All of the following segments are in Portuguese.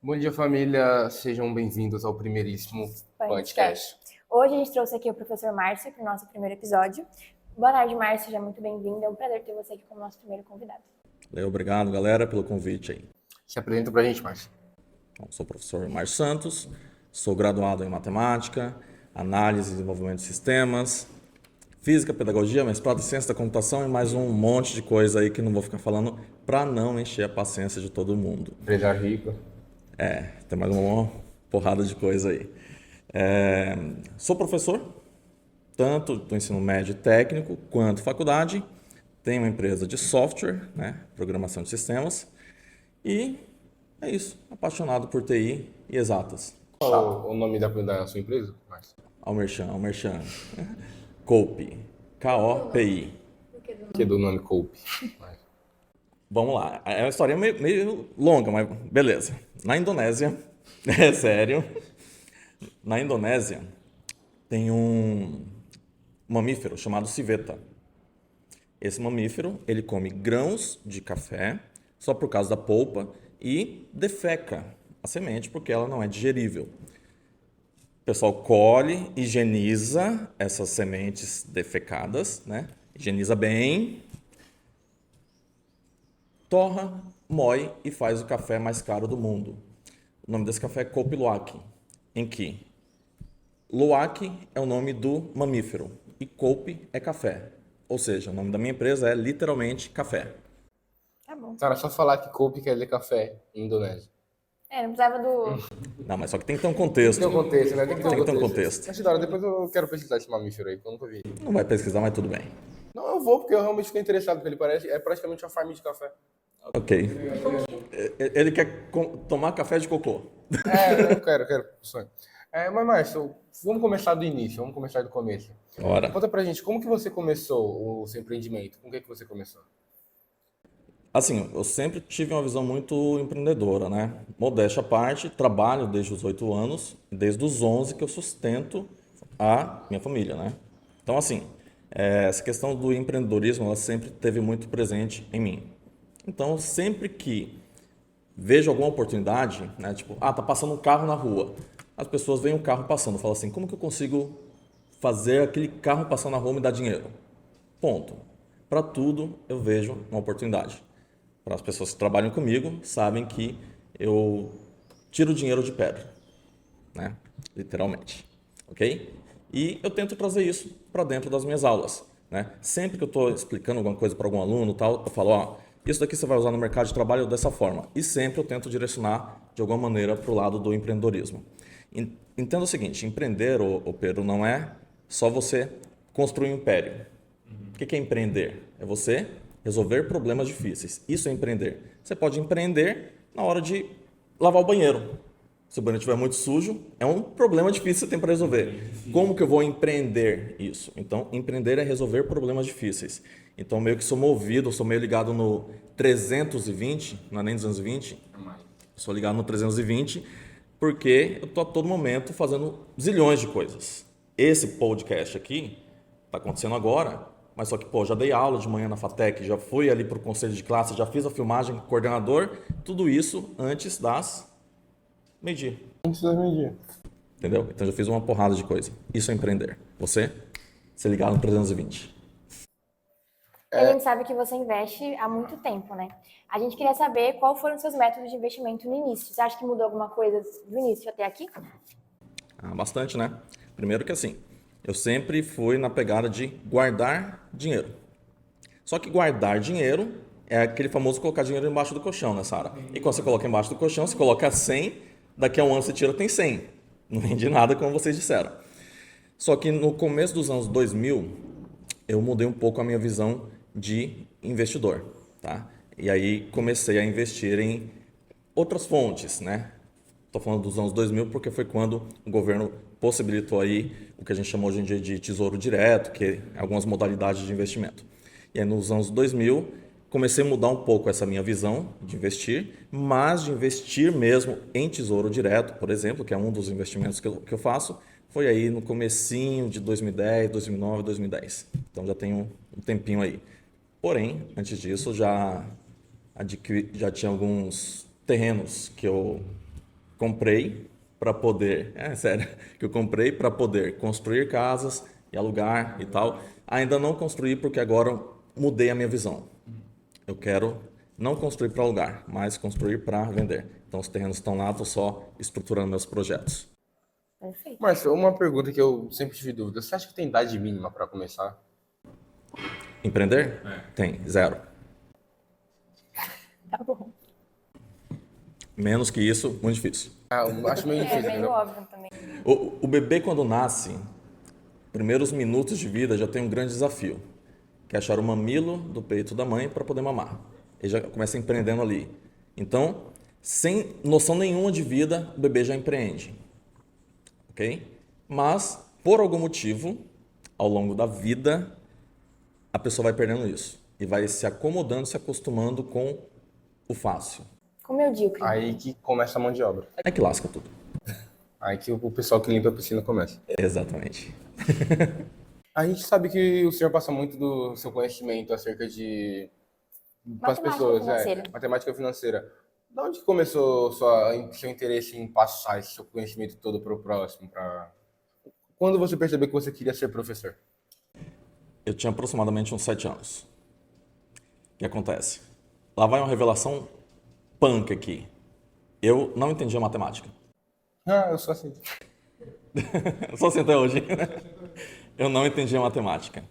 Bom dia, família. Sejam bem-vindos ao primeiríssimo podcast. Hoje a gente trouxe aqui o professor Márcio para o nosso primeiro episódio. Boa tarde, Márcio. Seja muito bem-vindo. É um prazer ter você aqui como nosso primeiro convidado. Obrigado, galera, pelo convite aí. Se apresenta pra gente, Márcio. Sou o professor Márcio Santos, sou graduado em matemática, análise e desenvolvimento de sistemas, física, pedagogia, mestrado em ciência da computação e mais um monte de coisa aí que não vou ficar falando para não encher a paciência de todo mundo. Empresário rico. Tem mais uma porrada de coisa aí. Sou professor, tanto do ensino médio e técnico quanto faculdade. Tenho uma empresa de software, né, programação de sistemas. E é isso, apaixonado por TI e exatas. Qual o nome da sua empresa, Márcio? Almerchan. Copi. K-O-P-I. Que é do nome Cope. Vamos lá, é uma história meio longa, mas beleza. Na Indonésia, é sério, na Indonésia tem um mamífero chamado civeta. Esse mamífero, ele come grãos de café, só por causa da polpa, e defeca a semente, porque ela não é digerível. O pessoal colhe, higieniza essas sementes defecadas, né? Higieniza bem, torra, moe e faz o café mais caro do mundo. O nome desse café é Kopi Luwak, em que Luwak é o nome do mamífero e Kopi é café. Ou seja, o nome da minha empresa é literalmente café. Tá bom. Cara, só falar que Cope quer dizer café em Indonésia. Não precisava do... Não, mas só que tem que ter um contexto. Tem um contexto, né? Tem que ter um contexto. Mas, Dora, depois eu quero pesquisar esse mamífero aí, que eu nunca vi. Não vai pesquisar, mas tudo bem. Não, eu vou, porque eu realmente fiquei interessado, porque ele parece... É praticamente uma farm de café. Ok. Ele quer tomar café de cocô. Eu quero. Sonho. Mas, Márcio, vamos começar do início, vamos começar do começo. Ora. Conta pra gente, como que você começou o seu empreendimento? Com o que você começou? Assim, eu sempre tive uma visão muito empreendedora, né? Modéstia à parte, trabalho desde os 8 anos, desde os 11 que eu sustento a minha família, né? Então, assim, essa questão do empreendedorismo, ela sempre esteve muito presente em mim. Então, sempre que vejo alguma oportunidade, né? Tipo, tá passando um carro na rua. As pessoas veem um carro passando, falam assim, como que eu consigo fazer aquele carro passar na rua me dar dinheiro? Ponto. Para tudo, eu vejo uma oportunidade. Para as pessoas que trabalham comigo, sabem que eu tiro dinheiro de pedra, né? Literalmente, ok? E eu tento trazer isso para dentro das minhas aulas, né? Sempre que eu estou explicando alguma coisa para algum aluno, tal, eu falo, isso daqui você vai usar no mercado de trabalho dessa forma. E sempre eu tento direcionar de alguma maneira para o lado do empreendedorismo. Entenda o seguinte, empreender, Pedro, não é só você construir um império. O que é empreender? É você resolver problemas difíceis. Isso é empreender. Você pode empreender na hora de lavar o banheiro. Se o banheiro estiver muito sujo, é um problema difícil que você tem para resolver. Como que eu vou empreender isso? Então, empreender é resolver problemas difíceis. Então, meio que sou movido, sou meio ligado no 320, não é nem 220, sou ligado no 320, porque eu estou a todo momento fazendo zilhões de coisas. Esse podcast aqui está acontecendo agora, mas só que, já dei aula de manhã na FATEC, já fui ali para o conselho de classe, já fiz a filmagem com o coordenador, tudo isso antes das meio-dia. Antes das meio-dia. Entendeu? Então já fiz uma porrada de coisa. Isso é empreender. Você ligado no 320. A gente sabe que você investe há muito tempo, né? A gente queria saber qual foram os seus métodos de investimento no início. Você acha que mudou alguma coisa do início até aqui? Bastante, né? Primeiro que assim, eu sempre fui na pegada de guardar dinheiro. Só que guardar dinheiro é aquele famoso colocar dinheiro embaixo do colchão, né, Sara? E quando você coloca embaixo do colchão, você coloca 100, daqui a um ano você tira, tem 100. Não rende nada, como vocês disseram. Só que no começo dos anos 2000, eu mudei um pouco a minha visão de investidor, tá? E aí comecei a investir em outras fontes, né? Estou falando dos anos 2000 porque foi quando o governo possibilitou aí o que a gente chama hoje em dia de tesouro direto, que é algumas modalidades de investimento. E aí nos anos 2000 comecei a mudar um pouco essa minha visão de investir, mas de investir mesmo em tesouro direto, por exemplo, que é um dos investimentos que eu faço, foi aí no comecinho de 2010, 2009, 2010. Então já tem um tempinho aí. Porém, antes disso, já tinha alguns terrenos que eu comprei para poder, é sério, que eu comprei para poder construir casas e alugar e tal. Ainda não construí porque agora mudei a minha visão. Eu quero não construir para alugar, mas construir para vender. Então os terrenos estão lá, estou só estruturando meus projetos. Perfeito. Márcio, uma pergunta que eu sempre tive dúvida. Você acha que tem idade mínima para começar? Empreender? Tem, zero. Tá bom. Menos que isso, muito difícil. Eu acho meio É difícil, meio entendeu? óbvio também. O bebê, quando nasce, primeiros minutos de vida já tem um grande desafio, que é achar o mamilo do peito da mãe para poder mamar. Ele já começa empreendendo ali. Então, sem noção nenhuma de vida, o bebê já empreende. Ok? Mas, por algum motivo, ao longo da vida, a pessoa vai perdendo isso. E vai se acomodando, se acostumando com o fácil. Com o medíocre. Aí que começa a mão de obra. É que lasca tudo. Aí que o pessoal que limpa a piscina começa. Exatamente. A gente sabe que o senhor passa muito do seu conhecimento acerca de para as Matemática pessoas, financeira. matemática financeira. Da onde que começou seu interesse em passar esse seu conhecimento todo para o próximo? Quando você percebeu que você queria ser professor? Eu tinha aproximadamente uns 7 anos. O que acontece? Lá vai uma revelação punk aqui. Eu não entendia matemática. Eu sou assim. Só assim até hoje. Eu não entendia matemática.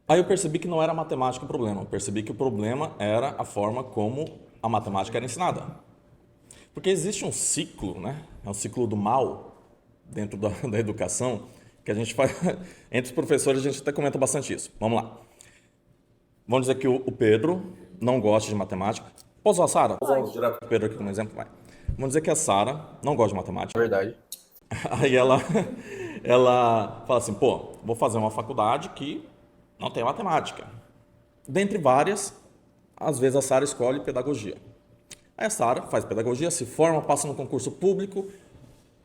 Aí eu percebi que não era a matemática o problema. Eu percebi que o problema era a forma como a matemática era ensinada. Porque existe um ciclo, né? É um ciclo do mal dentro da educação, que a gente faz... Entre os professores a gente até comenta bastante isso. Vamos lá. Vamos dizer que o Pedro não gosta de matemática. Posso usar a Sara? Vamos tirar o Pedro aqui como exemplo? Vai. Vamos dizer que a Sara não gosta de matemática. Verdade. Aí ela fala assim, pô, vou fazer uma faculdade que não tem matemática. Dentre várias, às vezes a Sara escolhe pedagogia. Aí a Sara faz pedagogia, se forma, passa no concurso público,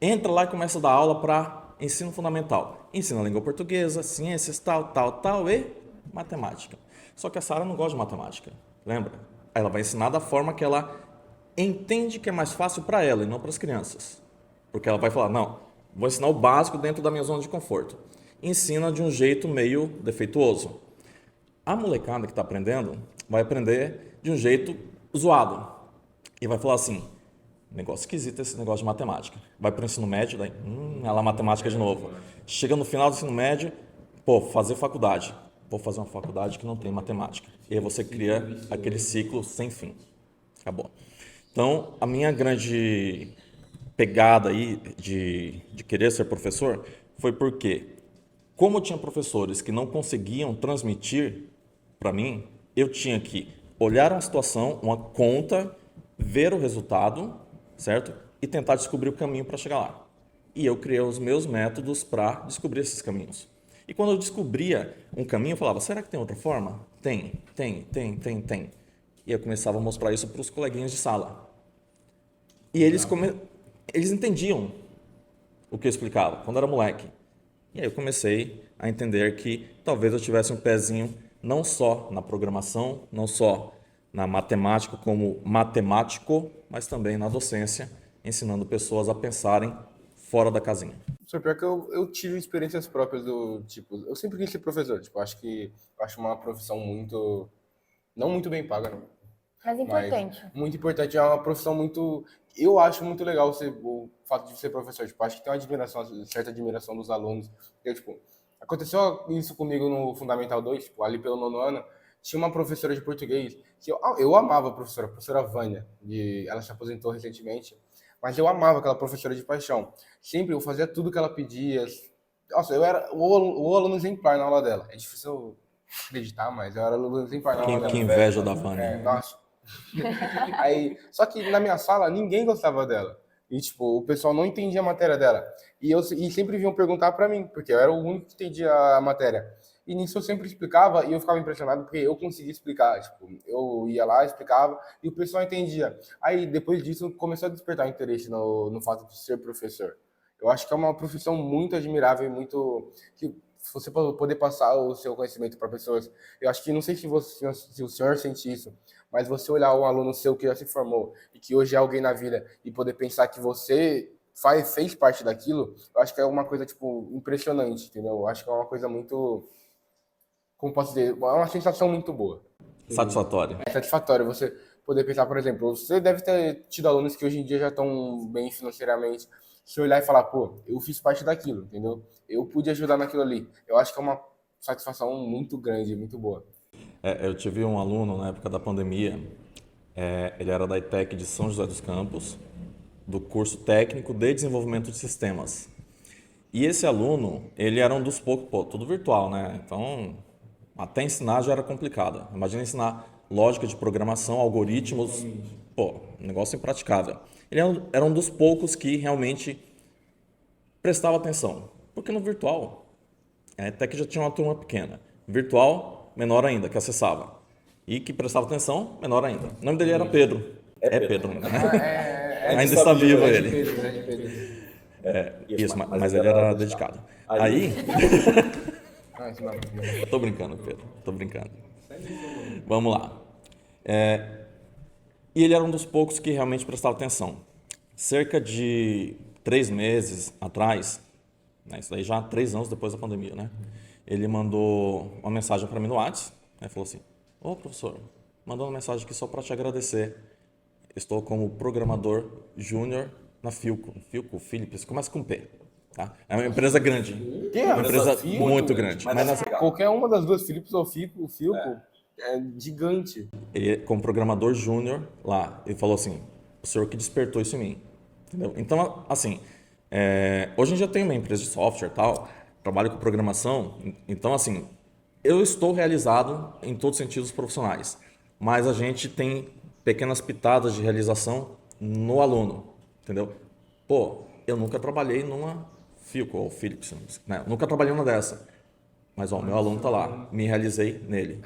entra lá e começa a dar aula para ensino fundamental. Ensina a língua portuguesa, ciências, tal e matemática. Só que a Sara não gosta de matemática, lembra? Ela vai ensinar da forma que ela entende que é mais fácil para ela e não para as crianças. Porque ela vai falar, não, vou ensinar o básico dentro da minha zona de conforto. Ensina de um jeito meio defeituoso. A molecada que está aprendendo vai aprender de um jeito zoado. E vai falar assim, negócio esquisito esse negócio de matemática. Vai para o ensino médio, daí, ela matemática de novo. Chega no final do ensino médio, pô, fazer faculdade. Vou fazer uma faculdade que não tem matemática. E aí você cria aquele ciclo sem fim. Acabou. Então, a minha grande pegada aí de querer ser professor foi porque, como eu tinha professores que não conseguiam transmitir para mim, eu tinha que olhar uma situação, uma conta, ver o resultado, certo? E tentar descobrir o caminho para chegar lá. E eu criei os meus métodos para descobrir esses caminhos. E quando eu descobria um caminho, eu falava, será que tem outra forma? Tem. E eu começava a mostrar isso para os coleguinhas de sala. E eles entendiam o que eu explicava quando eu era moleque. E aí eu comecei a entender que talvez eu tivesse um pezinho não só na programação, não só na matemática como matemático, mas também na docência, ensinando pessoas a pensarem fora da casinha. Só pior que eu tive experiências próprias do tipo, eu sempre quis ser professor, tipo, acho uma profissão não muito bem paga, não. Mas importante. Mas muito importante, é uma profissão eu acho muito legal o fato de ser professor, tipo, acho que tem certa admiração dos alunos. Tipo, aconteceu isso comigo no Fundamental 2, tipo, ali pelo 9º ano, tinha uma professora de português que eu amava a professora Vânia, ela se aposentou recentemente, mas eu amava aquela professora de paixão. Sempre eu fazia tudo que ela pedia. Nossa, eu era o aluno exemplar na aula dela. É difícil acreditar, mas eu era o aluno exemplar na aula dela. Que inveja da Vânia. Nossa. Aí, só que na minha sala ninguém gostava dela. E tipo, o pessoal não entendia a matéria dela. E sempre vinham perguntar para mim, porque eu era o único que entendia a matéria. E nisso eu sempre explicava e eu ficava impressionado porque eu conseguia explicar. Tipo, eu ia lá, explicava e o pessoal entendia. Aí depois disso começou a despertar interesse no fato de ser professor. Eu acho que é uma profissão muito admirável e muito que você poder passar o seu conhecimento para pessoas. Eu acho que não sei se o senhor sente isso, Mas você olhar um aluno seu que já se formou e que hoje é alguém na vida e poder pensar que você fez parte daquilo, eu acho que é uma coisa, tipo, impressionante, entendeu? Eu acho que é uma coisa muito, como posso dizer, é uma sensação muito boa. Satisfatório. É satisfatório você poder pensar, por exemplo, você deve ter tido alunos que hoje em dia já estão bem financeiramente, se olhar e falar, pô, eu fiz parte daquilo, entendeu? Eu pude ajudar naquilo ali. Eu acho que é uma satisfação muito grande, muito boa. Eu tive um aluno na época da pandemia, ele era da ITEC de São José dos Campos, do curso técnico de desenvolvimento de sistemas. E esse aluno, ele era um dos poucos, pô, tudo virtual, né? Então, até ensinar já era complicado. Imagina ensinar lógica de programação, algoritmos, pô, um negócio impraticável. Ele era um dos poucos que realmente prestava atenção, porque no virtual, até que já tinha uma turma pequena. Virtual, menor ainda, que acessava. E que prestava atenção, menor ainda. O nome dele era Pedro. É Pedro ainda, né? Ainda está vivo É de ele. Pedro, é de Pedro. Isso, mas ele era dedicado. Aí, Ah, isso não. tô brincando, Pedro, tô brincando. Vamos lá. E ele era um dos poucos que realmente prestava atenção. Cerca de 3 meses atrás, né, isso daí já 3 anos depois da pandemia, né? Ele mandou uma mensagem para mim no WhatsApp, né, falou assim: ô professor, mandando uma mensagem aqui só para te agradecer. Estou como programador júnior na Philco. Philco, Philips, começa com P. Tá? É uma empresa grande. Que É uma empresa Philco? muito grande. Mas Qualquer uma das duas, Philips ou Filco, é gigante. ele, como programador júnior lá, ele falou assim: o senhor que despertou isso em mim. Entendeu? Então, assim, hoje em dia eu tenho uma empresa de software e tal, trabalho com programação, então, assim, eu estou realizado em todos os sentidos profissionais, mas a gente tem pequenas pitadas de realização no aluno, entendeu? Pô, eu nunca trabalhei numa Philco ou Philips, né? Nunca trabalhei numa dessa, mas ó, meu aluno tá lá, me realizei nele.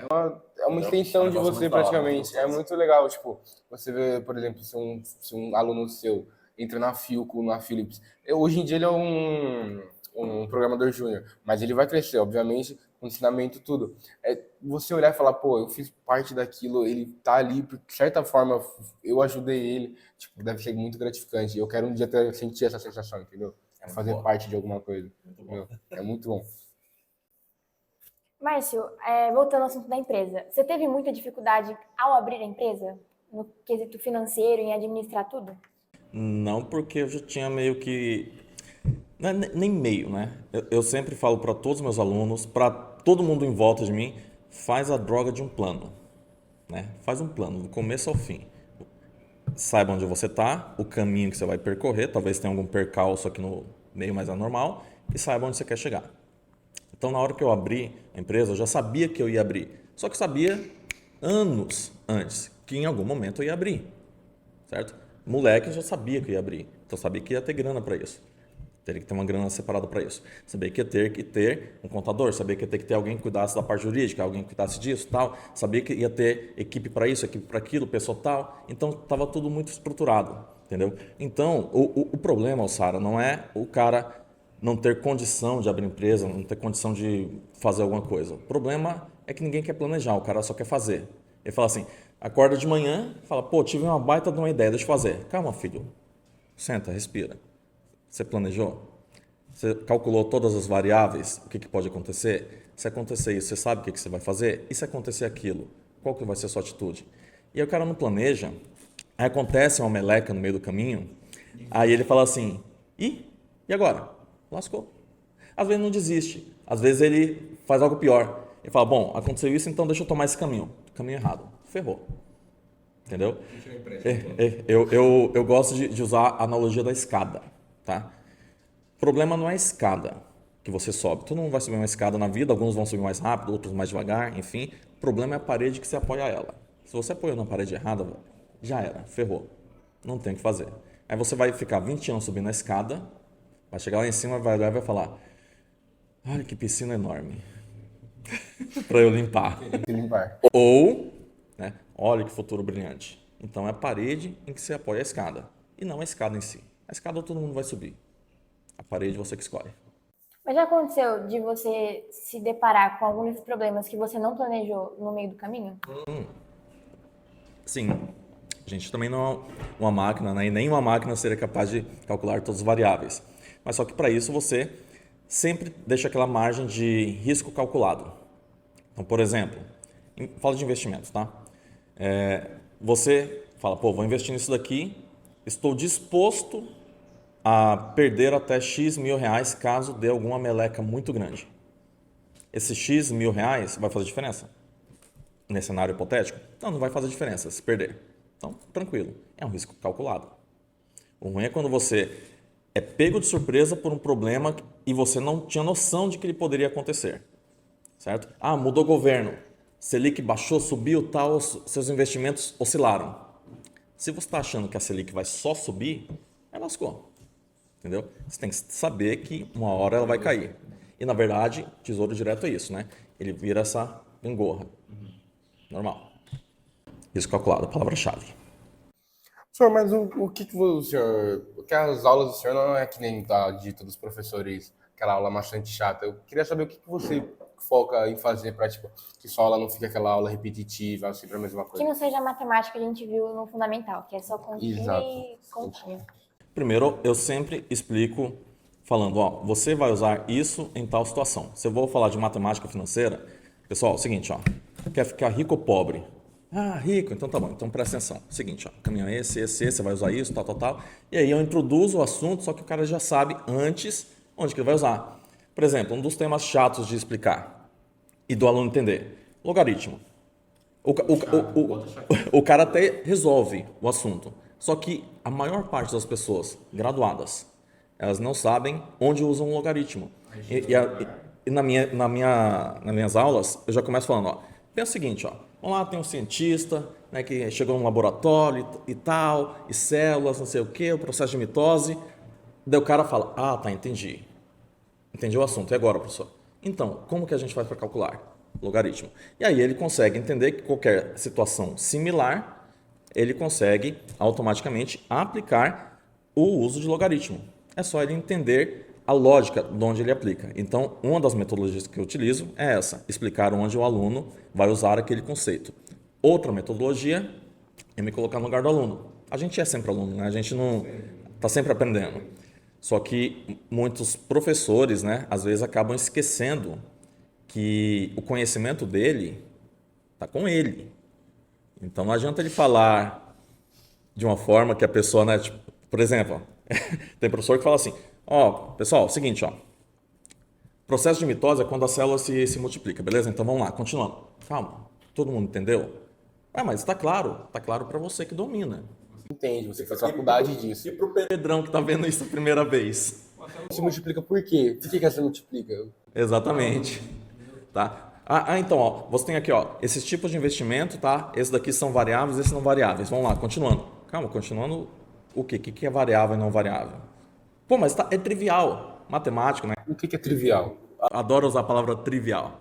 É uma extensão de você praticamente. É muito legal, tipo, você vê, por exemplo, se um aluno seu entra na Philco, na Philips. Hoje em dia ele é um programador júnior, mas ele vai crescer, obviamente, com ensinamento tudo. É você olhar e falar, pô, eu fiz parte daquilo, ele tá ali, de certa forma, eu ajudei ele, tipo, deve ser muito gratificante. Eu quero um dia sentir essa sensação, entendeu? É fazer parte de alguma coisa. Entendeu? É muito bom. Márcio, voltando ao assunto da empresa, você teve muita dificuldade ao abrir a empresa, no quesito financeiro, em administrar tudo? Não, porque eu já tinha meio que. Não é nem meio, né? Eu sempre falo para todos os meus alunos, para todo mundo em volta de mim, faz a droga de um plano, né? Faz um plano, do começo ao fim. Saiba onde você está, o caminho que você vai percorrer, talvez tenha algum percalço aqui no meio, mas é normal, e saiba onde você quer chegar. Então, na hora que eu abri a empresa, eu já sabia que eu ia abrir. Só que eu sabia anos antes que em algum momento eu ia abrir, certo? Moleque, eu já sabia que eu ia abrir. Então, eu sabia que ia ter grana para isso. Teria que ter uma grana separada para isso. Sabia que ia ter que ter um contador, sabia que ia ter que ter alguém que cuidasse da parte jurídica, alguém que cuidasse disso, tal. Sabia que ia ter equipe para isso, equipe para aquilo, pessoal tal. Então, estava tudo muito estruturado, entendeu? Então, o problema, Sara, não é o cara não ter condição de abrir empresa, não ter condição de fazer alguma coisa. O problema é que ninguém quer planejar, o cara só quer fazer. Ele fala assim, acorda de manhã, fala, pô, tive uma baita de uma ideia, deixa eu fazer. Calma, filho. Senta, respira. Você planejou? Você calculou todas as variáveis? O que pode acontecer? Se acontecer isso, você sabe o que você vai fazer? E se acontecer aquilo? Qual que vai ser a sua atitude? E aí o cara não planeja, aí acontece uma meleca no meio do caminho, aí ele fala assim, e agora? Lascou. Às vezes não desiste, às vezes ele faz algo pior. Ele fala, bom, aconteceu isso, então deixa eu tomar esse caminho. Caminho errado. Ferrou. Entendeu? Eu gosto de usar a analogia da escada, tá? O problema não é a escada que você sobe. Todo mundo vai subir uma escada na vida, alguns vão subir mais rápido, outros mais devagar, enfim. O problema é a parede que você apoia ela. Se você apoiou na parede errada, já era, ferrou. Não tem o que fazer. Aí você vai ficar 20 anos subindo a escada, vai chegar lá em cima, vai olhar e vai falar, olha que piscina enorme para eu limpar. Limpar. Ou, né, olha que futuro brilhante. Então é a parede em que você apoia a escada e não a escada em si. A escada todo mundo vai subir. A parede você que escolhe. Mas já aconteceu de você se deparar com algum desses problemas que você não planejou no meio do caminho? Sim, a gente também não é uma máquina, né? E nenhuma máquina seria capaz de calcular todas as variáveis. Mas só que para isso você sempre deixa aquela margem de risco calculado. Então, por exemplo, fala de investimentos, tá? Você fala, pô, vou investir nisso daqui, estou disposto a perder até X mil reais caso dê alguma meleca muito grande. Esse X mil reais vai fazer diferença? Nesse cenário hipotético? Não vai fazer diferença se perder. Então, tranquilo, é um risco calculado. O ruim é quando você é pego de surpresa por um problema e você não tinha noção de que ele poderia acontecer. Certo? Ah, mudou o governo, Selic baixou, subiu, tal, seus investimentos oscilaram. Se você está achando que a Selic vai só subir, aí lascou. Entendeu? Você tem que saber que uma hora ela vai cair. E na verdade, Tesouro Direto é isso, né? Ele vira essa gangorra. Normal. Risco calculado, palavra-chave. Senhor, mas o que o senhor... Porque as aulas do senhor não é que nem tá dito dos professores, aquela aula bastante chata. Eu queria saber o que você foca em fazer para, tipo, que sua aula não fique aquela aula repetitiva, sempre a mesma Que coisa. não seja a matemática que a gente viu no fundamental, que é só continha e continha. Primeiro, eu sempre explico falando, ó, você vai usar isso em tal situação. Se eu vou falar de matemática financeira, pessoal, é o seguinte, ó, quer ficar rico ou pobre? Ah, rico, então tá bom, então presta atenção. Seguinte, ó, caminho é esse, você vai usar isso, tal. E aí eu introduzo o assunto, só que o cara já sabe antes onde que ele vai usar. Por exemplo, um dos temas chatos de explicar e do aluno entender, logaritmo. O cara até resolve o assunto, só que a maior parte das pessoas graduadas, elas não sabem onde usam um logaritmo. E nas minhas aulas, eu já começo falando, ó, pensa o seguinte, ó, vamos lá, tem um cientista, né, que chegou num laboratório e tal, e células, não sei o que, o processo de mitose. Daí o cara fala, ah, tá, entendi. Entendi o assunto. E agora, professor? Então, como que a gente faz para calcular? Logaritmo. E aí ele consegue entender que qualquer situação similar, ele consegue automaticamente aplicar o uso de logaritmo. É só ele entender a lógica de onde ele aplica. Então, uma das metodologias que eu utilizo é essa, explicar onde o aluno vai usar aquele conceito. Outra metodologia é me colocar no lugar do aluno. A gente é sempre aluno, né? A gente não está sempre aprendendo. Só que muitos professores, né, às vezes acabam esquecendo que o conhecimento dele está com ele. Então não adianta ele falar de uma forma que a pessoa, né, tipo, por exemplo, tem professor que fala assim, ó, pessoal, é o seguinte, ó, processo de mitose é quando a célula se multiplica, beleza? Então vamos lá, continuando. Calma, todo mundo entendeu? Mas está claro para você que domina. Entende, você faz faculdade disso. E para o Pedrão que está vendo isso a primeira vez? Se multiplica por quê? Por que ela se multiplica? Exatamente. Tá? Então, ó, você tem aqui, ó, esses tipos de investimento, tá? Esses daqui são variáveis, esses não variáveis. Vamos lá, continuando. Calma, continuando o quê? O que é variável e não variável? Pô, mas é trivial. Matemática, né? O que é trivial? Adoro usar a palavra trivial.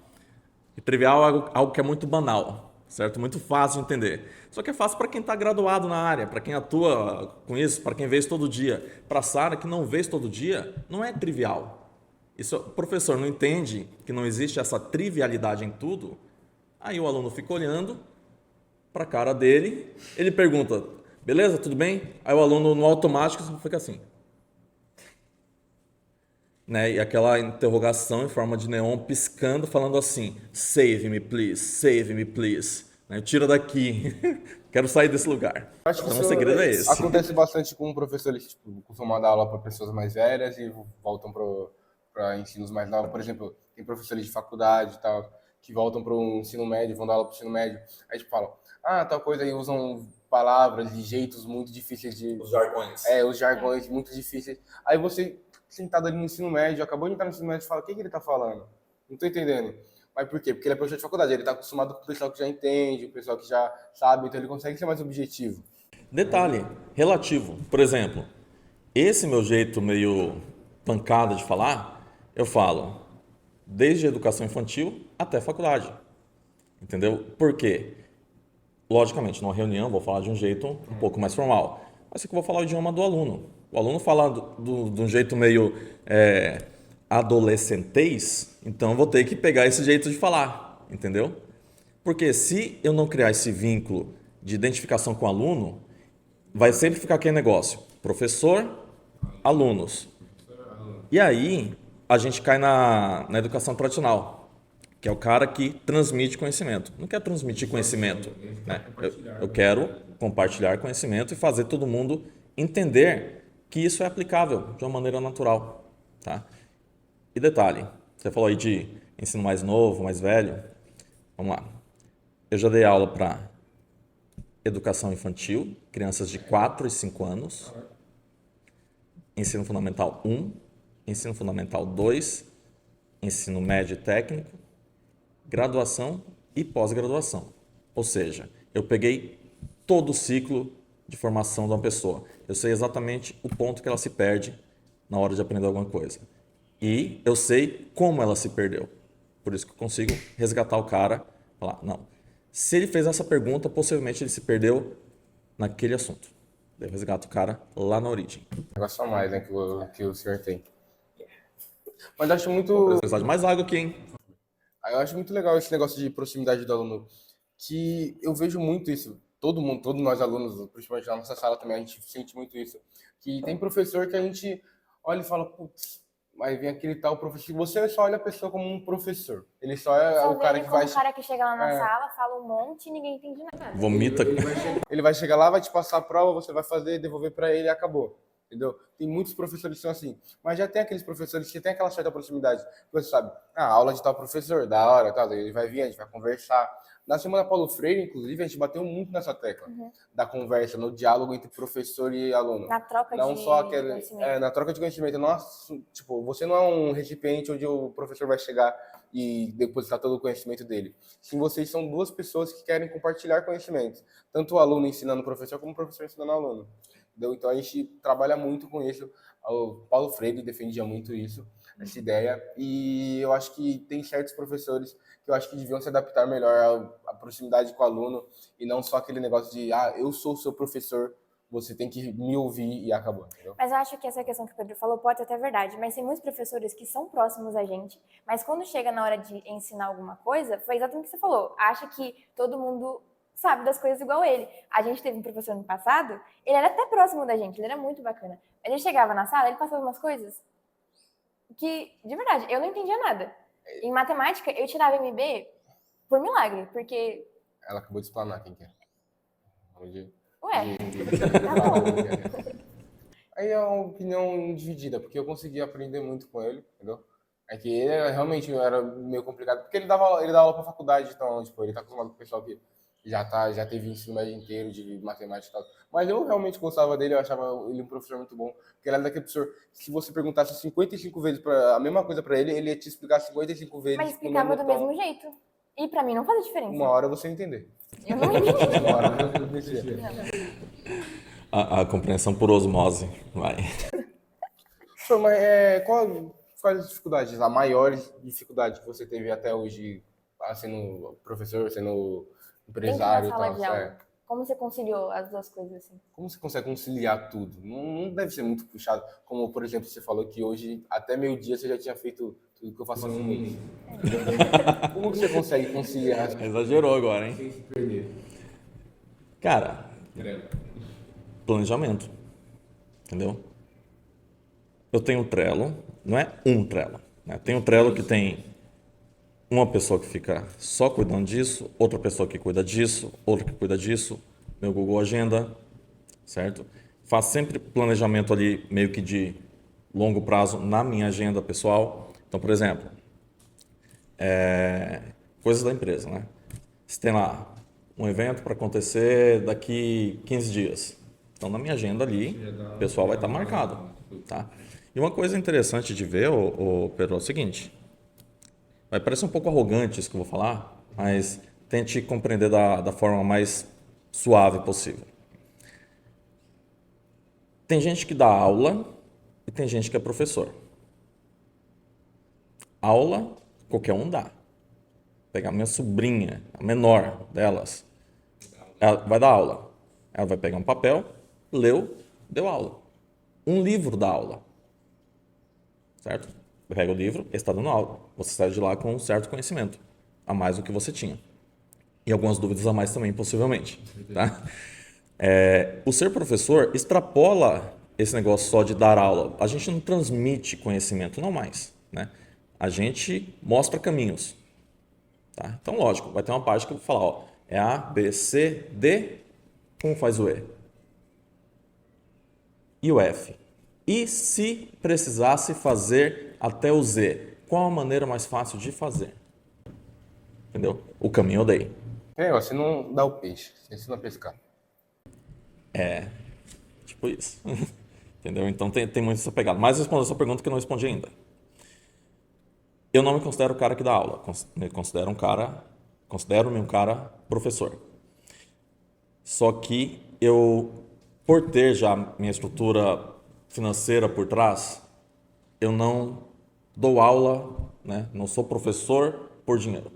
E trivial é algo que é muito banal, certo? Muito fácil de entender. Só que é fácil para quem está graduado na área, para quem atua com isso, para quem vê isso todo dia. Para a Sara, que não vê isso todo dia, não é trivial. Isso, o professor não entende que não existe essa trivialidade em tudo, aí o aluno fica olhando para a cara dele, ele pergunta, beleza, tudo bem? Aí o aluno, no automático, fica assim. Né? E aquela interrogação em forma de neon piscando, falando assim, save me please, né? Tira daqui, quero sair desse lugar. Acho que então o segredo é esse. Acontece bastante com professores, tipo, costumam dar aula para pessoas mais velhas e voltam para ensinos mais novos. Por exemplo, tem professores de faculdade e tal, que voltam para o ensino médio, vão dar aula para o ensino médio, aí tipo, falam, tal coisa aí, usam palavras e jeitos muito difíceis de... Os jargões. Os jargões muito difíceis. Aí você, sentado ali no ensino médio, acabou de entrar no ensino médio e fala, o que ele tá falando? Não tô entendendo. Mas por quê? Porque ele é professor de faculdade, ele tá acostumado com o pessoal que já entende, o pessoal que já sabe, então ele consegue ser mais objetivo. Detalhe, relativo. Por exemplo, esse meu jeito meio pancada de falar, eu falo desde a educação infantil até a faculdade. Entendeu? Por quê? Logicamente, numa reunião, vou falar de um jeito um pouco mais formal. Mas aqui eu vou falar o idioma do aluno. O aluno fala de um jeito meio adolescentez, então eu vou ter que pegar esse jeito de falar, entendeu? Porque se eu não criar esse vínculo de identificação com o aluno, vai sempre ficar aquele negócio, professor, alunos. E aí, a gente cai na educação tradicional, que é o cara que transmite conhecimento. Não quer transmitir conhecimento, né? Eu quero compartilhar conhecimento e fazer todo mundo entender que isso é aplicável de uma maneira natural, tá? E detalhe, você falou aí de ensino mais novo, mais velho. Vamos lá. Eu já dei aula para educação infantil, crianças de 4 e 5 anos, ensino fundamental 1, ensino fundamental 2, ensino médio e técnico, graduação e pós-graduação. Ou seja, eu peguei todo o ciclo de formação de uma pessoa. Eu sei exatamente o ponto que ela se perde na hora de aprender alguma coisa. E eu sei como ela se perdeu. Por isso que eu consigo resgatar o cara, falar, não, se ele fez essa pergunta, possivelmente ele se perdeu naquele assunto. Eu resgato o cara lá na origem. Negócio a mais, né, que o senhor tem. Mas eu acho muito. Vou precisar de mais água aqui, hein? Eu acho muito legal esse negócio de proximidade do aluno, que eu vejo muito isso. Todo mundo, todos nós alunos, principalmente na nossa sala também, a gente sente muito isso. Que tem professor que a gente olha e fala, putz, mas vem aquele tal professor. Você só olha a pessoa como um professor. Ele só é Só o cara que como vai. o cara que chega lá na sala, fala um monte e ninguém entende nada. Vomita. Ele vai chegar lá, vai te passar a prova, você vai fazer, devolver para ele e acabou. Entendeu? Tem muitos professores que são assim. Mas já tem aqueles professores que tem aquela certa proximidade. Você sabe, aula de tal professor, da hora, tal, ele vai vir, a gente vai conversar. Na semana Paulo Freire, inclusive, a gente bateu muito nessa tecla da conversa, no diálogo entre professor e aluno. Na troca Não de só aquele, conhecimento. na troca de conhecimento. Nossa, tipo, você não é um recipiente onde o professor vai chegar e depositar todo o conhecimento dele. Sim, vocês são duas pessoas que querem compartilhar conhecimentos. Tanto o aluno ensinando o professor, como o professor ensinando o aluno. Entendeu? Então a gente trabalha muito com isso. O Paulo Freire defendia muito isso, essa ideia. E eu acho que tem certos professores que eu acho que deviam se adaptar melhor à proximidade com o aluno e não só aquele negócio de, eu sou o seu professor, você tem que me ouvir e acabou. Entendeu? Mas eu acho que essa questão que o Pedro falou pode ser até verdade, mas tem muitos professores que são próximos a gente, mas quando chega na hora de ensinar alguma coisa, foi exatamente o que você falou, acha que todo mundo sabe das coisas igual ele. A gente teve um professor no passado, ele era até próximo da gente, ele era muito bacana. Ele chegava na sala, ele passava umas coisas que, de verdade, eu não entendia nada. Em matemática, eu tirava MB por milagre, porque... Ela acabou de explanar quem que é. Ué, tá bom. Aí é uma opinião dividida, porque eu consegui aprender muito com ele, entendeu? É que ele realmente era meio complicado, porque ele dá aula pra faculdade, então, tipo, ele tá acostumado com o pessoal que já teve ensino médio inteiro de matemática e tal. Mas eu realmente gostava dele, eu achava ele um professor muito bom, porque ele era daquele professor, se você perguntasse 55 vezes a mesma coisa pra ele, ele ia te explicar 55 vezes. Mas explicava do mesmo jeito. E pra mim não fazia diferença. Uma hora você entender. Eu não entendi. Uma hora você entender. A compreensão por osmose, vai. Professor, mas quais as dificuldades, a maior dificuldade que você teve até hoje, sendo professor, sendo empresário e Dentro da tal? sala de aula. Como você conciliou as duas coisas assim? Como você consegue conciliar tudo? Não deve ser muito puxado. Como, por exemplo, você falou que hoje, até meio-dia, você já tinha feito tudo que eu faço em um mês. Como você consegue conciliar? Exagerou agora, hein? Sem se perder. Cara, planejamento. Entendeu? Eu tenho um Trello, não é um Trello, né? Tem um Trello que tem uma pessoa que fica só cuidando disso, outra pessoa que cuida disso, outra que cuida disso, meu Google Agenda, certo? Faço sempre planejamento ali meio que de longo prazo na minha agenda pessoal. Então, por exemplo, coisas da empresa, né? Você tem lá um evento para acontecer daqui 15 dias. Então, na minha agenda ali, o pessoal vai estar marcado, tá? E uma coisa interessante de ver, Pedro, é o seguinte. Vai parecer um pouco arrogante isso que eu vou falar, mas tente compreender da forma mais suave possível. Tem gente que dá aula e tem gente que é professor. Aula, qualquer um dá. Vou pegar minha sobrinha, a menor delas, ela vai dar aula. Ela vai pegar um papel, leu, deu aula. Um livro dá aula. Certo? Pega o livro, está dando aula. Você sai de lá com um certo conhecimento, a mais do que você tinha. E algumas dúvidas a mais também, possivelmente. Tá? O ser professor extrapola esse negócio só de dar aula. A gente não transmite conhecimento, não mais. Né? A gente mostra caminhos. Tá? Então, lógico, vai ter uma parte que eu vou falar, ó, é A, B, C, D, como faz o E? E o F? E se precisasse fazer até o Z, qual a maneira mais fácil de fazer? Entendeu? O caminho eu dei. Você não dá o peixe, você ensina a pescar. Tipo isso. Entendeu? Então tem muito essa pegada. Mas respondendo a sua pergunta que eu não respondi ainda. Eu não me considero o cara que dá aula. Considero-me um cara professor. Só que por ter já minha estrutura financeira por trás, eu não dou aula, né? Não sou professor por dinheiro.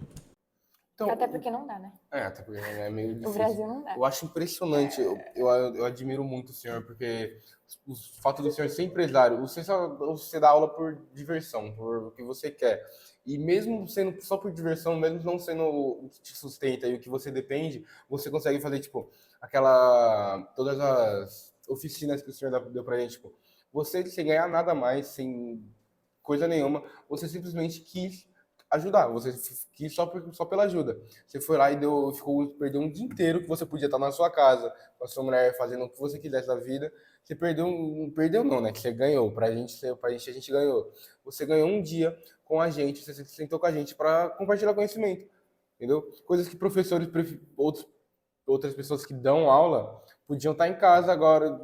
Então, Até porque não dá, né? até porque é meio O difícil. Brasil não dá. Eu acho impressionante, eu admiro muito o senhor, porque o fato do senhor ser empresário, você dá aula por diversão, por o que você quer. E mesmo sendo só por diversão, mesmo não sendo o que te sustenta e o que você depende, você consegue fazer, tipo, todas as oficinas que o senhor deu pra gente, tipo, você sem ganhar nada mais, sem coisa nenhuma, você simplesmente quis ajudar, você quis só pela ajuda. Você foi lá e perdeu um dia inteiro que você podia estar na sua casa, com a sua mulher, fazendo o que você quisesse da vida. Você perdeu não, né? Que você ganhou, pra gente a gente ganhou. Você ganhou um dia com a gente, você se sentou com a gente para compartilhar conhecimento, entendeu? Coisas que outras pessoas que dão aula podiam estar em casa agora,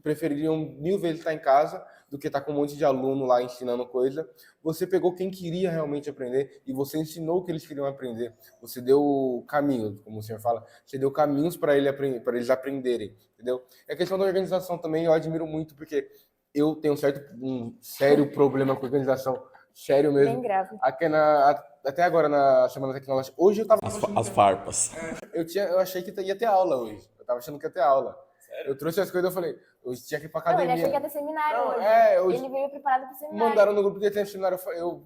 prefeririam 1000 vezes estar em casa do que estar com um monte de aluno lá ensinando coisa. Você pegou quem queria realmente aprender e você ensinou o que eles queriam aprender. Você deu caminho, como o senhor fala, você deu caminhos para eles aprenderem, entendeu? E a questão da organização também eu admiro muito, porque eu tenho um sério problema com organização, sério mesmo. Bem grave. Até agora na Semana Tecnológica, hoje eu tava... As farpas. Eu achei que ia ter aula hoje. Eu tava achando que ia ter aula. Sério? Eu trouxe as coisas e eu falei, hoje tinha que ir pra Não, academia. ele achou que ia ter seminário hoje. Ele veio preparado pro seminário. Mandaram no grupo que ia ter seminário. Eu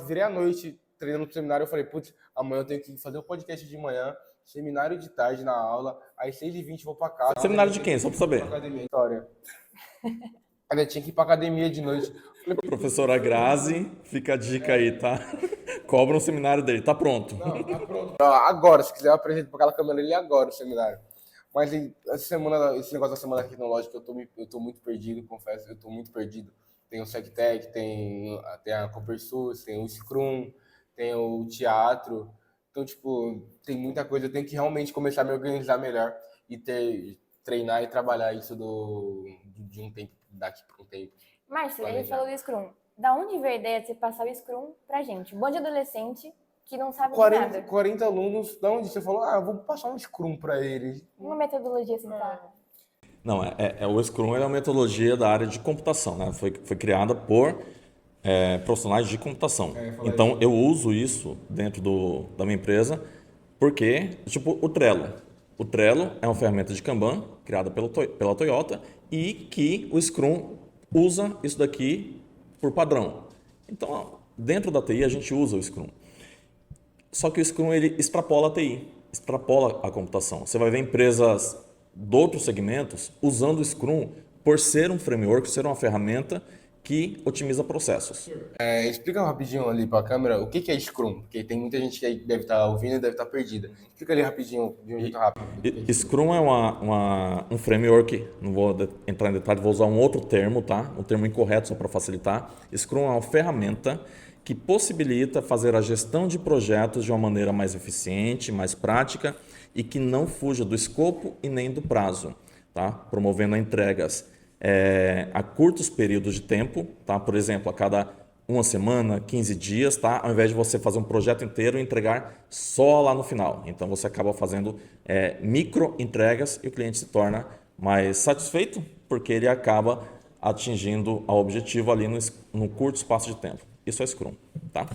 virei à noite treinando pro seminário. Eu falei, putz, amanhã eu tenho que fazer um podcast de manhã, seminário de tarde na aula, às 6h20 vou pra casa. Seminário de quem? Só pra saber. Academia, história. Ainda tinha que ir pra academia de noite. Professora Grazi, fica a dica aí, tá? Cobra um seminário dele, tá pronto. Não, tá pronto. Agora, se quiser, eu apresento pra aquela câmera ali agora o seminário. Mas esse negócio da Semana Tecnológica, eu tô muito perdido, confesso, eu tô muito perdido. Tem o SecTech, tem a Copersus, tem o Scrum, tem o teatro. Então, tipo, tem muita coisa. Eu tenho que realmente começar a me organizar melhor e treinar e trabalhar isso de um tempo, daqui para um tempo. Márcio, ele falou do Scrum. Da onde veio a ideia de você passar o Scrum pra gente? Um monte de adolescente que não sabe nada. 40 alunos, da onde você falou, vou passar um Scrum para eles. Uma metodologia assim, tá? Não, o Scrum é uma metodologia da área de computação, né? Foi criada por profissionais de computação. Então, eu uso isso dentro da minha empresa porque, tipo, o Trello. O Trello é uma ferramenta de Kanban criada pela Toyota e que o Scrum usa isso daqui por padrão. Então, dentro da TI, a gente usa o Scrum. Só que o Scrum ele extrapola a TI, extrapola a computação. Você vai ver empresas de outros segmentos usando o Scrum por ser um framework, ser uma ferramenta que otimiza processos. Explica rapidinho ali para a câmera o que é Scrum, porque tem muita gente que deve estar ouvindo e deve estar perdida. Explica ali rapidinho, de um jeito rápido. Scrum é um framework, não vou entrar em detalhe, vou usar um outro termo, tá? Um termo incorreto só para facilitar. Scrum é uma ferramenta que possibilita fazer a gestão de projetos de uma maneira mais eficiente, mais prática e que não fuja do escopo e nem do prazo, tá? Promovendo entregas a curtos períodos de tempo, tá? Por exemplo, a cada uma semana, 15 dias, tá? Ao invés de você fazer um projeto inteiro e entregar só lá no final. Então, você acaba fazendo micro entregas e o cliente se torna mais satisfeito porque ele acaba atingindo o objetivo ali no curto espaço de tempo. Isso é Scrum, tá?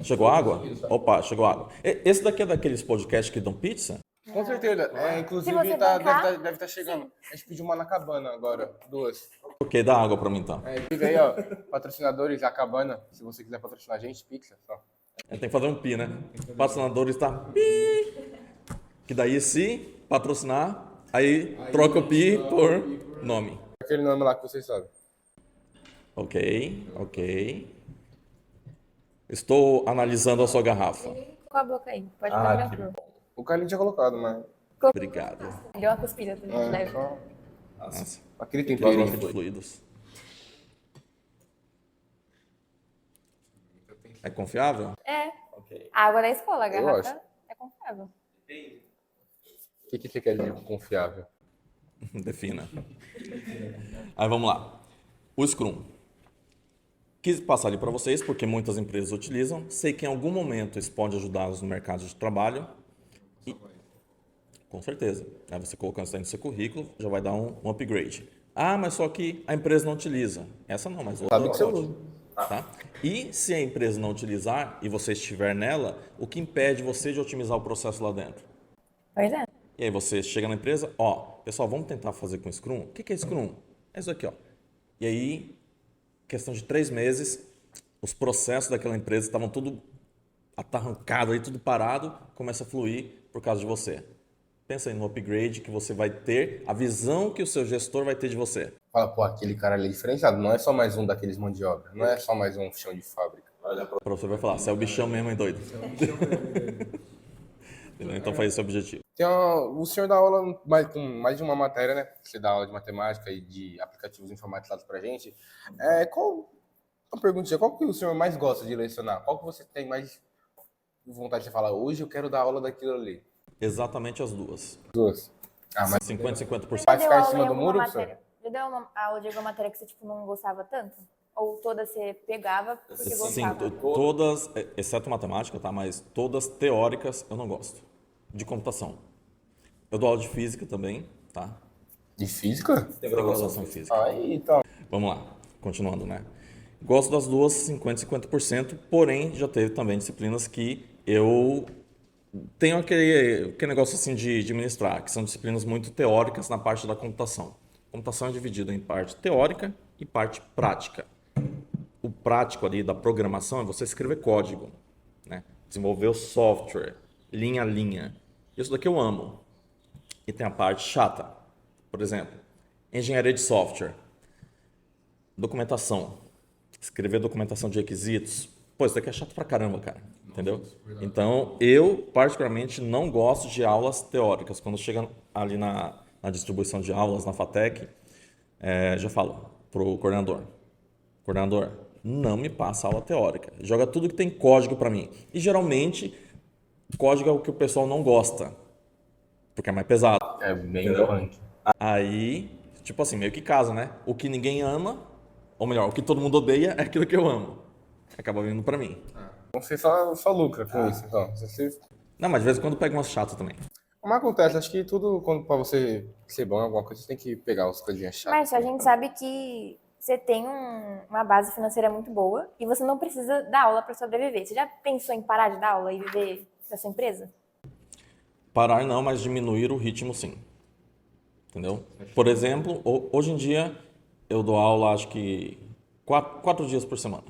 Chegou água? Opa, chegou água. Esse daqui é daqueles podcasts que dão pizza? Com certeza. Inclusive, deve estar chegando. Sim. A gente pediu uma na Cabana agora, 2. Ok, dá água pra mim então. Diga aí, ó, patrocinadores, a Cabana, se você quiser patrocinar a gente, pizza, só. Tem que fazer um pi, né? Patrocinador está pi. Que daí se patrocinar, aí troca o pi por nome. Aquele nome lá que vocês sabem. Ok. Estou analisando a sua garrafa. Com a boca aí, pode ficar que tranquilo. O Carlinhos tinha colocado, mas... Obrigado. Deu uma cuspida pra gente, né? só Nossa, aquele gosto temperinho. muito de fluidos. É confiável? É. Ok. A água da escola, a Eu garrafa acho. é confiável. O que você quer dizer com confiável? Defina. Aí vamos lá. O Scrum. Quis passar ali para vocês porque muitas empresas utilizam. Sei que em algum momento isso pode ajudá-los no mercado de trabalho. E, com certeza. Aí você colocando isso aí no seu currículo já vai dar um upgrade. Ah, mas só que a empresa não utiliza. Essa não, mas outra Sabe que você pode. usa. Tá? E se a empresa não utilizar e você estiver nela, o que impede você de otimizar o processo lá dentro? Pois é. E aí você chega na empresa, ó, pessoal, vamos tentar fazer com Scrum? O que é Scrum? É isso aqui, ó. E aí, questão de 3 meses, os processos daquela empresa estavam tudo atarrancado aí, tudo parado, começa a fluir por causa de você. Pensa aí no upgrade que você vai ter, a visão que o seu gestor vai ter de você. Fala, pô, aquele cara ali é diferenciado. Não é só mais um daqueles mão de obra. Não é só mais um chão de fábrica. Para você vai falar, você é o bichão mesmo, hein, doido? Entendeu? Então faz esse objetivo. O senhor dá aula com mais de uma matéria, né? Você dá aula de matemática e de aplicativos informatizados pra gente. Uma perguntinha, qual que o senhor mais gosta de lecionar? Qual que você tem mais vontade de falar? Hoje eu quero dar aula daquilo ali. Exatamente as duas. Duas. Ah, mas 50-50%. Vai Já ficar deu em aula cima do alguma muro, matéria? Já deu uma aula de alguma matéria que você tipo, não gostava tanto? Ou toda você pegava porque Sim, gostava? todas, exceto matemática, tá? Mas todas teóricas eu não gosto. De computação. Eu dou aula de física também, tá? de física? Tem graduação em física. Aí, então. Vamos lá, continuando, né? Gosto das duas, 50-50%, porém já teve também disciplinas que eu tenho aquele negócio assim de ministrar, que são disciplinas muito teóricas na parte da computação. A computação é dividida em parte teórica e parte prática. O prático ali da programação é você escrever código, né? Desenvolver o software, linha a linha. Isso daqui eu amo. E tem a parte chata, por exemplo, engenharia de software, documentação, escrever documentação de requisitos. Pô, isso daqui é chato pra caramba, cara. Entendeu? Então, eu particularmente não gosto de aulas teóricas. Quando chega ali na distribuição de aulas na FATEC, já falo pro coordenador, não me passa aula teórica. Joga tudo que tem código para mim. E geralmente, código é o que o pessoal não gosta, porque é mais pesado. É bem punk. Aí, tipo assim, meio que casa, né? O que ninguém ama, ou melhor, o que todo mundo odeia é aquilo que eu amo. Acaba vindo para mim. Então você só lucra com isso, então. Não, mas de vez em quando pega umas chatas também. Como acontece, acho que tudo, quando pra você ser bom em alguma coisa, você tem que pegar as coisinhas chatas. Mas a gente sabe que você tem uma base financeira muito boa e você não precisa dar aula para sobreviver. Você já pensou em parar de dar aula e viver da sua empresa? Parar não, mas diminuir o ritmo sim. Entendeu? Por exemplo, hoje em dia eu dou aula acho que 4 dias por semana.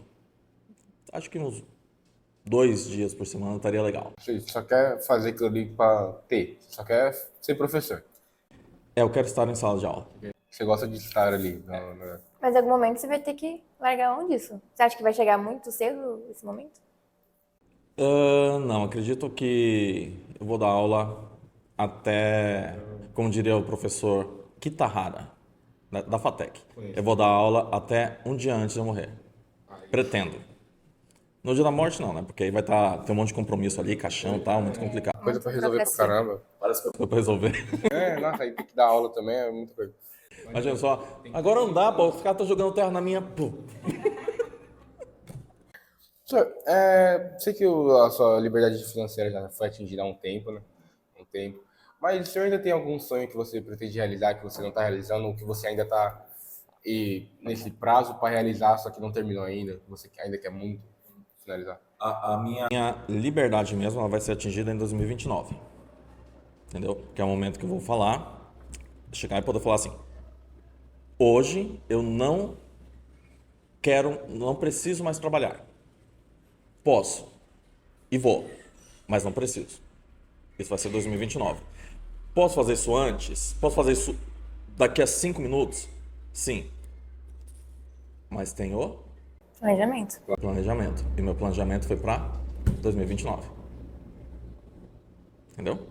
Acho que uns 2 dias por semana estaria legal. Você só quer fazer aquilo ali pra ter. Você só quer ser professor. Eu quero estar em sala de aula. Você gosta de estar ali. Mas em algum momento você vai ter que largar mão disso. Você acha que vai chegar muito cedo esse momento? Não, acredito que eu vou dar aula até, como diria o professor Kitahara, da FATEC. Eu vou dar aula até um dia antes de eu morrer. Pretendo. No dia da morte não, né? Porque aí vai ter um monte de compromisso ali, caixão e tal, muito complicado. Coisa pra resolver pra caramba. Várias coisas pra resolver. Nossa, aí tem que dar aula também, é muita coisa. Imagina só, agora não dá, pô, os caras estão jogando terra na minha... Pô. Senhor, sei que a sua liberdade financeira já foi atingida há um tempo, né? Mas o senhor ainda tem algum sonho que você pretende realizar, que você não está realizando, ou que você ainda está nesse prazo para realizar, só que não terminou ainda, que você ainda quer muito finalizar? A minha liberdade mesmo ela vai ser atingida em 2029. Entendeu? Que é o momento que eu vou falar, chegar e poder falar assim: hoje eu não preciso mais trabalhar. Posso. e vou, mas não preciso. Isso vai ser 2029. Posso fazer isso antes? Posso fazer isso daqui a 5 minutos? Sim. Mas tem o Planejamento. planejamento. E meu planejamento foi para 2029. Entendeu?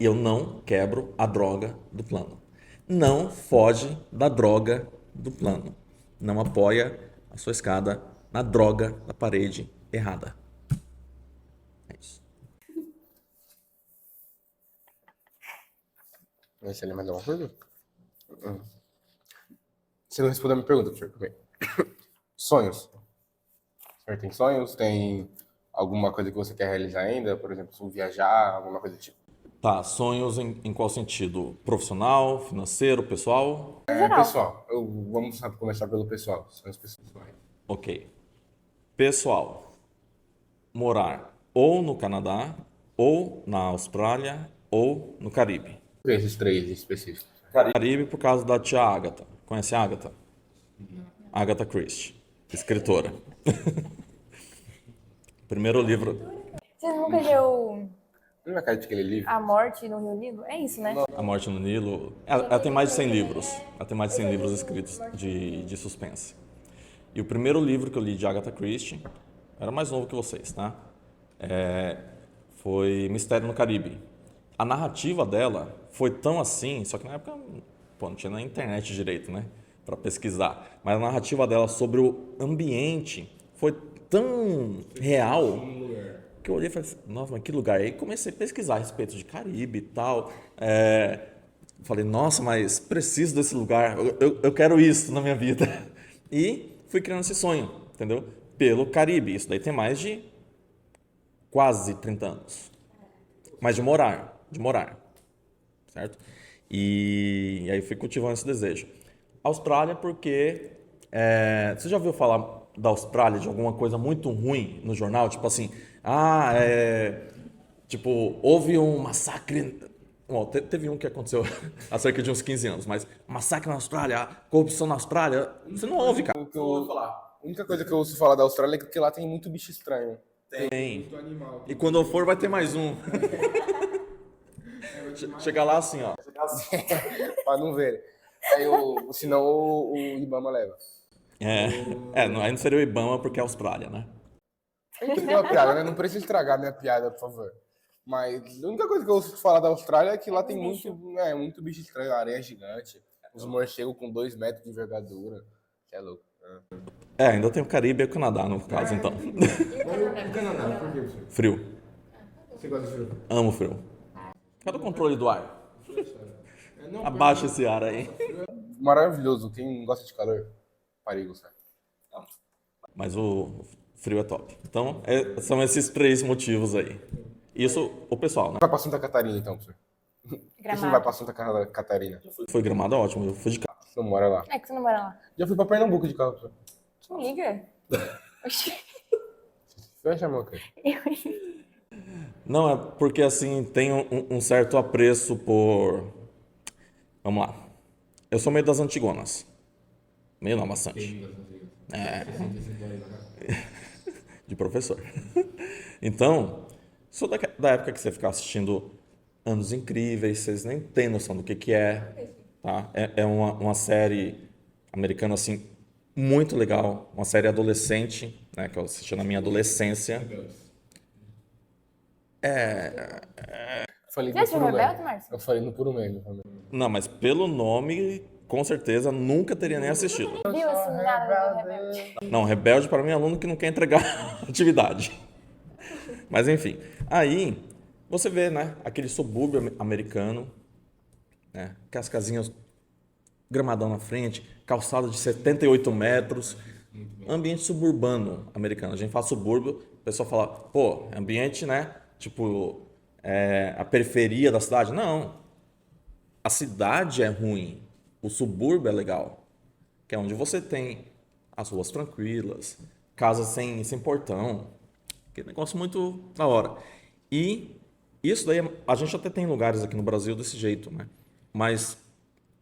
E eu não quebro a droga do plano. Não foge da droga do plano. Não apoia a sua escada na droga da parede errada. É isso. Você lembra mais alguma coisa? Você não respondeu a minha pergunta, professor. Também. Sonhos. O senhor tem sonhos? Tem alguma coisa que você quer realizar ainda? Por exemplo, viajar, alguma coisa do tipo? Tá, sonhos em qual sentido? Profissional, financeiro, pessoal? Em geral. Pessoal, vamos começar pelo pessoal. Sonhos pessoais. Ok. Pessoal, morar ou no Canadá, ou na Austrália, ou no Caribe. Esses três específicos. Caribe por causa da tia Agatha. Conhece a Agatha? Agatha Christie, escritora. Primeiro livro. Você nunca leu Não é cara de aquele livro? A Morte no Rio Nilo? É isso, né? A Morte no Nilo. Ela tem mais de 100 livros. Ela tem mais de 100 livros escritos de suspense. E o primeiro livro que eu li de Agatha Christie, era mais novo que vocês, tá? Foi Mistério no Caribe. A narrativa dela foi tão assim, só que na época, pô, não tinha na internet direito, né? Para pesquisar. Mas a narrativa dela sobre o ambiente foi tão real que eu olhei e falei assim, nossa, mas que lugar? Aí comecei a pesquisar a respeito de Caribe e tal. Falei, nossa, mas preciso desse lugar, eu quero isso na minha vida. E fui criando esse sonho, entendeu? Pelo Caribe. Isso daí tem mais de quase 30 anos. Mas de morar, certo? E aí fui cultivando esse desejo. Austrália porque... você já ouviu falar da Austrália, de alguma coisa muito ruim no jornal? Tipo assim, tipo, houve um massacre... Bom, teve um que aconteceu há cerca de uns 15 anos, mas massacre na Austrália, corrupção na Austrália, você não ouve, cara. O que eu ouço falar. A única coisa que eu ouço falar da Austrália é que lá tem muito bicho estranho. Tem. Muito animal. E quando eu for, vai ter mais um. Chegar lá assim, ó. Pra não ver. Aí, senão o Ibama leva. Aí não seria o Ibama porque é Austrália, né? Eu entendi uma piada, né? Não precisa estragar minha piada, por favor. Mas a única coisa que eu ouço falar da Austrália é que lá tem muito bicho estranho, areia gigante, os morcegos com 2 metros de envergadura. Você é louco. Ainda tem o Caribe e o Canadá, no caso, então. O Canadá, por quê? Frio. Você gosta de frio? Amo frio. Cadê o controle do ar? Abaixa esse ar aí. Maravilhoso. Quem gosta de calor, pare gostar. Mas o frio é top. Então, são esses 3 motivos aí. Isso, o pessoal, né? Vai pra Santa Catarina, então, professor. Por que você não vai pra Santa Catarina? Foi Gramado, ótimo. Eu fui de carro. Você não mora lá. É que você não mora lá. Já fui pra Pernambuco de carro, professor. Quem liga? Oxi. Fecha a mão, cara. Não, é porque assim, tem um certo apreço por... Vamos lá. Eu sou meio das Antigonas. Meio não, bastante. De professor. Então, sou da época que você fica assistindo Anos Incríveis, vocês nem têm noção do que é, tá? É uma série americana, assim, muito legal. Uma série adolescente, né, que eu assisti na minha adolescência. Falei Já assistiu puro Rebelde, meme. Márcio? Eu falei no puro meme também. Não, mas pelo nome, com certeza, nunca teria nem assistido. Viu assim, nada do Rebelde? Não, rebelde para mim é aluno que não quer entregar atividade. Mas enfim, aí você vê, né, aquele subúrbio americano, né, com as casinhas, gramadão na frente, calçada de 78 metros, ambiente suburbano americano. A gente fala subúrbio, o pessoal fala, pô, ambiente, né, tipo, a periferia da cidade. Não, a cidade é ruim, o subúrbio é legal, que é onde você tem as ruas tranquilas, casas sem portão, que é um negócio muito da hora. E isso daí, a gente até tem lugares aqui no Brasil desse jeito, né? Mas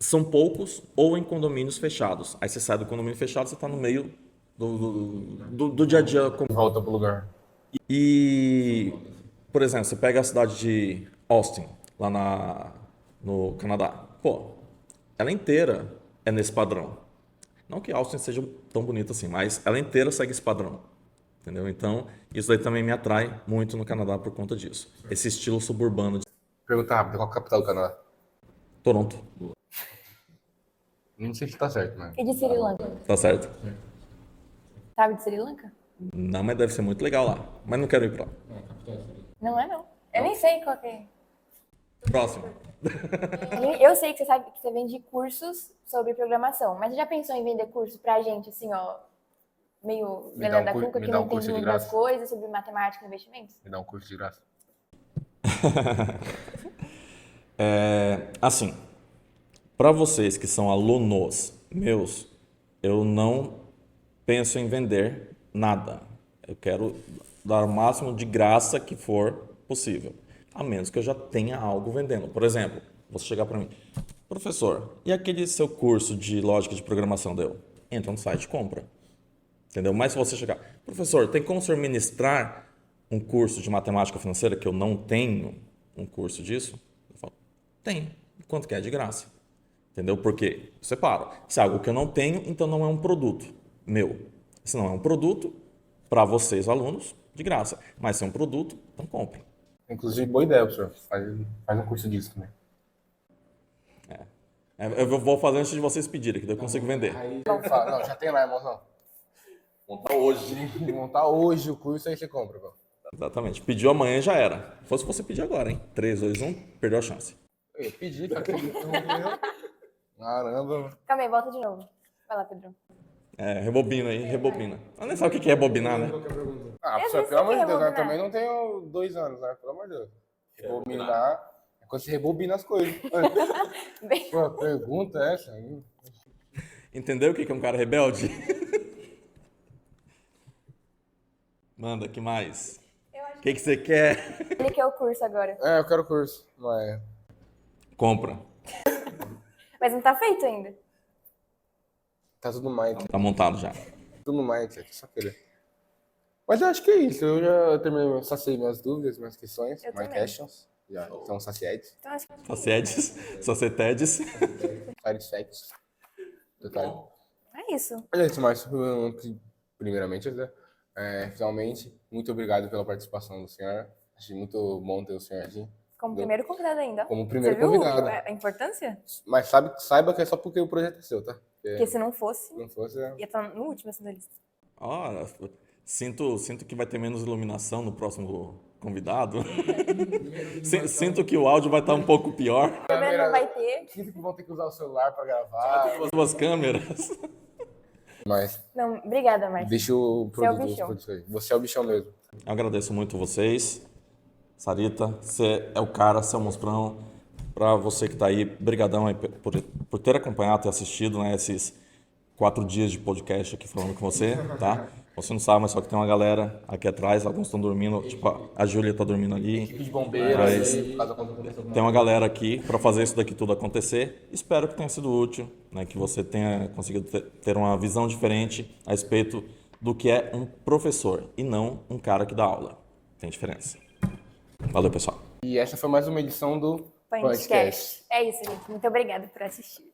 são poucos ou em condomínios fechados. Aí você sai do condomínio fechado, você está no meio do dia a dia. Volta pro lugar. E, por exemplo, você pega a cidade de Austin, lá no Canadá. Pô, ela inteira é nesse padrão. Não que Austin seja tão bonita assim, mas ela inteira segue esse padrão. Entendeu? Então, isso daí também me atrai muito no Canadá por conta disso. Esse estilo suburbano de Pergunta rápida, qual é a capital do Canadá? Toronto. Não sei se tá certo, mas... E de Sri Lanka? Tá certo? Sabe de Sri Lanka? Não, mas deve ser muito legal lá. Mas não quero ir pra lá. Não é, não. Eu nem sei qual que é. Próximo. Eu sei que você sabe que você vende cursos sobre programação, mas você já pensou em vender curso pra gente, assim, ó, meio Me dá Lelé da Cuca, me que dá não um curso entende de muito das graça. coisas sobre matemática e investimentos? Me dá um curso de graça. Assim, para vocês que são alunos meus, eu não penso em vender nada. Eu quero dar o máximo de graça que for possível, a menos que eu já tenha algo vendendo. Por exemplo, você chegar para mim, professor, e aquele seu curso de lógica de programação deu? Entra no site e compra. Entendeu? Mas se você chegar, professor, tem como o senhor ministrar um curso de matemática financeira que eu não tenho um curso disso? Eu falo, tem. Quanto que é? De graça. Entendeu? Porque eu separo. Se é algo que eu não tenho, então não é um produto meu. Se não é um produto, para vocês, alunos, de graça. Mas se é um produto, então compre. Inclusive, boa ideia, professor. Faz um curso disso também. Eu vou fazer antes de vocês pedirem, que daí eu consigo vender. Aí eu falo, não, já tem lá, irmãozão. Montar hoje. Montar hoje o curso, aí você compra, pô. Exatamente. Pediu amanhã já era. Fosse você pedir agora, hein? 3, 2, 1, perdeu a chance. Eu pedi, cara. Caramba, mano. Calma aí, volta de novo. Vai lá, Pedro. Rebobina aí, rebobina. Ela nem sabe o que é rebobinar, né? Ah, Eu professor, não sei pelo amor o que de Deus, é eu também não tenho 2 anos, né? Pelo amor de Deus. Rebobinar é quando você rebobina as coisas. Bem, Pô, pergunta é essa aí. Entendeu o que é um cara rebelde? Manda, que mais? O que você quer? ele quer o curso agora. É, eu quero curso, mas... Compra. Mas não tá feito ainda. Tá tudo mais, Tá montado já. tudo mais, é só querer. Mas eu acho que é isso, eu já terminei, saciei minhas dúvidas, minhas questões, Eu my também. questions, já estão saciados, Então acho que Sociedes, societedes. satisfeitos, total. é isso. Mas é isso, Márcio, primeiramente, né, finalmente, muito obrigado pela participação do senhor, achei muito bom ter o senhor aqui, Como primeiro convidado ainda. como primeiro Você viu convidado. a importância? Mas saiba que é só porque o projeto é seu, tá? Porque se não fosse, Se não fosse, ia estar no último assim da lista. Ó, sinto que vai ter menos iluminação no próximo convidado. Sinto que o áudio vai estar um pouco pior. A câmera não vai ter. sinto que vão ter que usar o celular pra gravar, As duas câmeras. mas Não, obrigada, Márcio. deixa o Você é o produto, bichão. produto aí. Você é o bichão mesmo. Eu agradeço muito vocês. Sarita, você é o cara, você é o monstrão. Para você que está aí, brigadão aí por ter acompanhado, ter assistido, né, esses 4 dias de podcast aqui falando com você, tá? Você não sabe, mas só que tem uma galera aqui atrás, alguns estão dormindo, tipo a Júlia está dormindo ali. Equipe de bombeiros, Mas aí, por causa da conta. tem uma galera aqui para fazer isso daqui tudo acontecer. Espero que tenha sido útil, né, que você tenha conseguido ter uma visão diferente a respeito do que é um professor e não um cara que dá aula. Tem diferença. Valeu, pessoal. E essa foi mais uma edição do Podcast. É isso, gente. Muito obrigada por assistir.